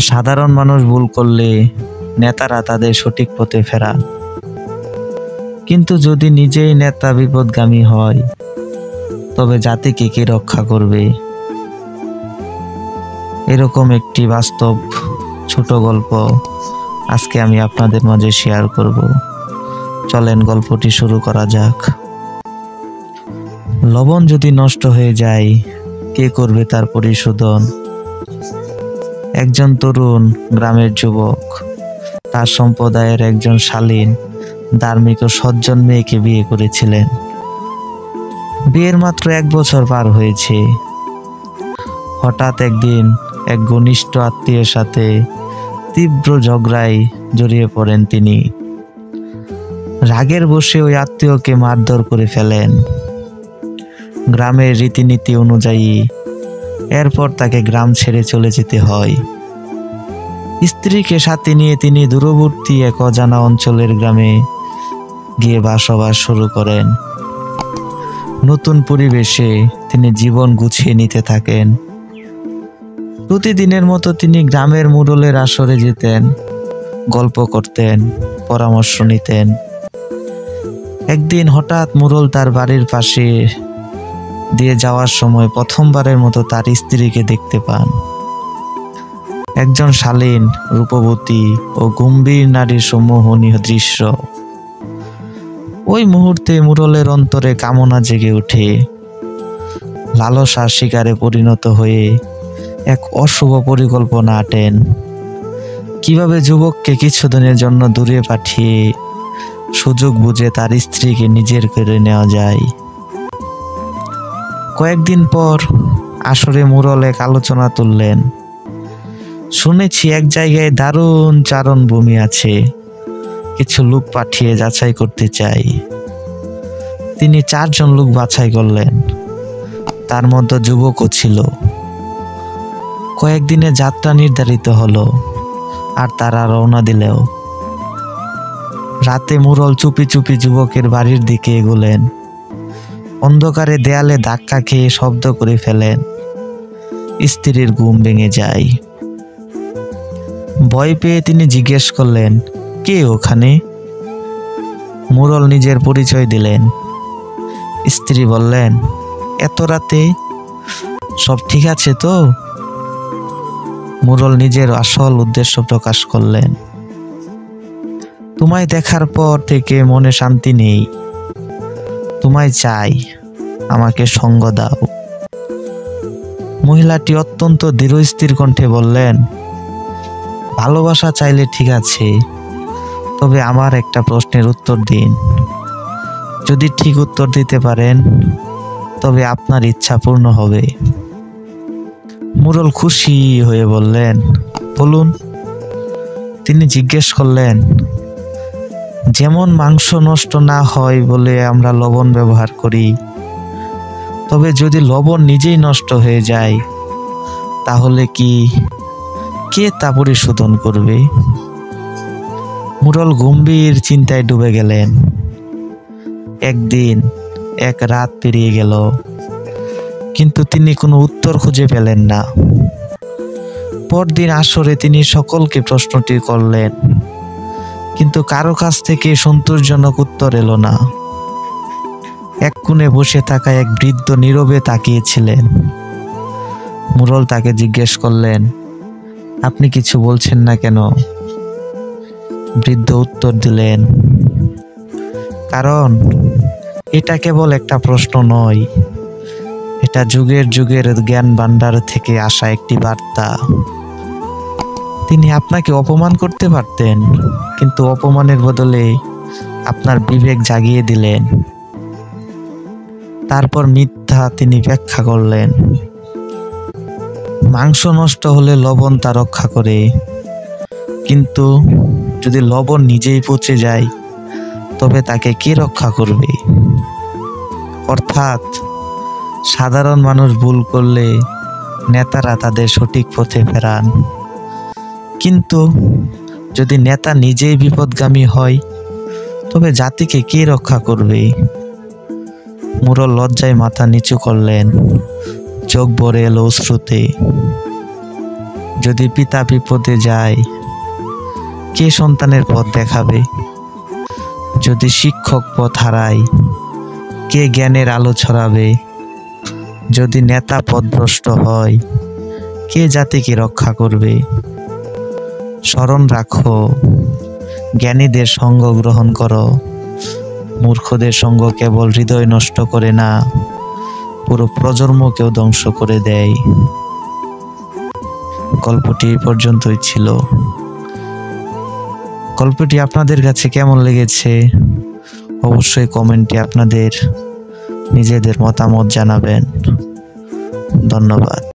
সাধারণ মানুষ ভুল করলে নেতারা তাদের সঠিক পথে ফেরান, কিন্তু যদি নিজেই নেতা বিপদগামী হয় তবে জাতিকে কে রক্ষা করবে? এরকম একটি বাস্তব ছোট গল্প আজকে আমি আপনাদের মাঝে শেয়ার করব। চলেন গল্পটি শুরু করা যাক। লবণ যদি নষ্ট হয়ে যায়, কে করবে তার পরিশোধন? একজন তরুণ গ্রামের যুবক তার সম্প্রদায়ের একজন শালীন, ধার্মিক ও সজ্জন মেয়েকে বিয়ে করেছিলেন। বিয়ের মাত্র 1 বছর পার হয়েছে। হঠাৎ একদিন এক ঘনিষ্ঠ আত্মীয়ের সাথে তীব্র ঝগড়ায় জড়িয়ে পড়েন তিনি। রাগের বশে ওই আত্মীয়কে মারধর করে ফেলেন। গ্রামের রীতিনীতি অনুযায়ী এরপর তাকে গ্রাম ছেড়ে চলে যেতে হয়। স্ত্রীকে সাথে নিয়ে তিনি দূরবর্তী এক অজানা অঞ্চলের গ্রামে গিয়ে বসবাস শুরু করেন। নতুন পরিবেশে তিনি জীবন গুছিয়ে নিতে থাকেন। প্রতিদিনের মতো তিনি গ্রামের মুরলের আসরে যেতেন, গল্প করতেন, পরামর্শ নিতেন। একদিন হঠাৎ মুরল তার বাড়ির পাশে দিয়ে যাওয়ার সময় প্রথমবারের মতো তার স্ত্রীকে দেখতে পান। একজন শালীন, রূপবতী ও গম্ভীর নারীর সম্মোহনীয় দৃশ্য। ওই মুহূর্তে মুরলের অন্তরে কামনা জেগে ওঠে। লালসার শিকারে পরিণত হয়ে এক অশুভ পরিকল্পনা আঁটেন। কিভাবে যুবককে কিছুদিনের জন্য দূরে পাঠিয়ে সুযোগ বুঝে তার স্ত্রীকে নিজের করে নেওয়া যায়। কয়েকদিন পর আসরে মুরল এক আলোচনা তুললেন। শুনেছি এক জায়গায় দারুণ চারণভূমি আছে, কিছু লোক পাঠিয়ে যাচাই করতে চাই। তিনি 4 জন লোক বাছাই করলেন, তার মধ্যে যুবকও ছিল। কয়েকদিনে যাত্রা নির্ধারিত হলো, আর তারা রওনা দিলেও। রাতে মুরল চুপি চুপি যুবকের বাড়ির দিকে এগোলেন। অন্ধকারে দেয়ালে ধাক্কা খেয়ে শব্দ করে ফেলেন। স্ত্রীর ঘুম ভেঙে যায়। ভয় পেয়ে তিনি জিজ্ঞেস করলেন, কে ওখানে? মুরল নিজের পরিচয় দিলেন। স্ত্রী বললেন, এত রাতে সব ঠিক আছে তো? মুরল নিজের আসল উদ্দেশ্য প্রকাশ করলেন। তোমায় দেখার পর থেকে মনে শান্তি নেই। তোমায় চাই, আমাকে সঙ্গ দাও। মহিলাটি অত্যন্ত দৃঢ়স্থির কণ্ঠে বললেন, ভালোবাসা চাইলে ঠিক আছে, তবে আমার একটা প্রশ্নের উত্তর দিন। যদি ঠিক উত্তর দিতে পারেন তবে আপনার ইচ্ছা পূর্ণ হবে। মুরল খুশি হয়ে বললেন, বলুন। তিনি জিজ্ঞেস করলেন, যেমন মাংস নষ্ট না হয় বলে আমরা লবণ ব্যবহার করি, তবে যদি লবণ নিজেই নষ্ট হয়ে যায় তাহলে কে তা পরিশোধন করবে? মুরল গম্ভীর চিন্তায় ডুবে গেলেন। একদিন এক রাত পেরিয়ে গেল, কিন্তু তিনি কোনো উত্তর খুঁজে পেলেন না। পরদিন আসরে তিনি সকলকে প্রশ্নটি করলেন, কিন্তু কারো কাছ থেকে সন্তোষজনক উত্তর এলো না। এক কোণে বসে থাকা এক বৃদ্ধ নীরবে তাকিয়েছিলেন। মুরল তাকে জিজ্ঞেস করলেন, আপনি কিছু বলছেন না কেন? বৃদ্ধ উত্তর দিলেন, কারণ এটা কেবল একটা প্রশ্ন নয়, এটা যুগের যুগের জ্ঞান ভাণ্ডার থেকে আসা একটি বার্তা। তিনি আপনাকে অপমান করতে পারতেন, কিন্তু অপমানের বদলে আপনার বিবেক জাগিয়ে দিলেন। তারপর মিথ্যা তিনি ব্যাখ্যা করলেন। মাংস নষ্ট হলে লবণ তা রক্ষা করে, কিন্তু যদি লবণ নিজেই পচে যায় তবে তাকে কে রক্ষা করবে? অর্থাৎ সাধারণ মানুষ ভুল করলে নেতারা তাদের সঠিক পথে ফেরান, কিন্তু যদি নেতা নিজেই বিপদগামী হয় তবে জাতিকে কে রক্ষা করবে? মুরল লজ্জায় মাথা নিচু করলেন, চোখ ভরে এলো অশ্রুতে। যদি পিতা বিপদে যায়, কে সন্তানের পথ দেখাবে? যদি শিক্ষক পথ হারায়, কে জ্ঞানের আলো ছড়াবে? যদি নেতা পথভ্রষ্ট হয়, কে জাতিকে রক্ষা করবে? স্মরণ রাখো, জ্ঞানীদের সঙ্গ গ্রহণ করো। মূর্খদের সঙ্গ কেবল হৃদয় নষ্ট করে না, পুরো প্রজন্মকেও ধ্বংস করে দেয়। গল্পটি এই পর্যন্তই ছিল। গল্পটি আপনাদের কাছে কেমন লেগেছে অবশ্যই কমেন্টে আপনাদের নিজেদের মতামত জানাবেন। ধন্যবাদ।